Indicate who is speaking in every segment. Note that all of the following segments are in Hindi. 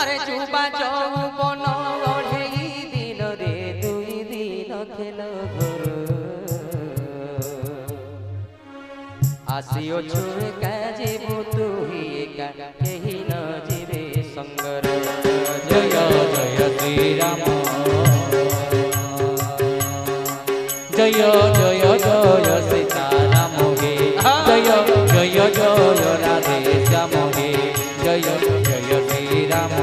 Speaker 1: अरे चुबा चौबन ओढ़ेई दिन रे दुई दिन खेल घर आसियो छुए काजे तू ही एका केही न जीवे संगर।
Speaker 2: जय जय श्री राम जय जय जय सीताराम हे जय जय जय राधे श्याम हे जय जय श्री राम।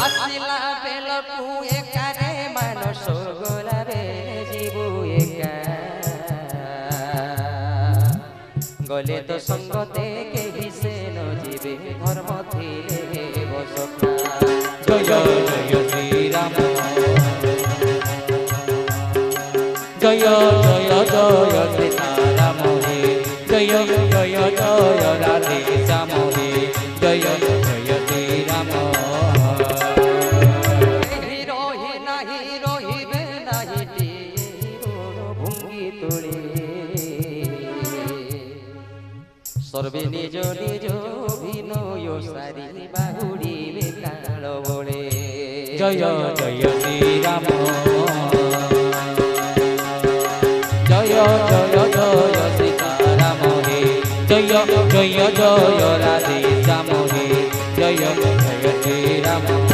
Speaker 1: आसिला बेलकु एका रे मानस गोला रे जीवु एका गले तो संगते केही से न जीवे धर्म थिले बसका।
Speaker 2: जय जय श्री राम जय जय जय सीताराम हे जय जय जय राधे श्याम हे जय जय श्री राम।
Speaker 1: हिरोहि नाही रोहिबे नाही हीरो भुंगी तुले सर्वे निज निज विनय सारी बाहुड़ी काल बोले।
Speaker 2: जय जय श्री राम जय जय जय सीताराम हे जय जय जय राधे श्याम हे जय जय श्री राम।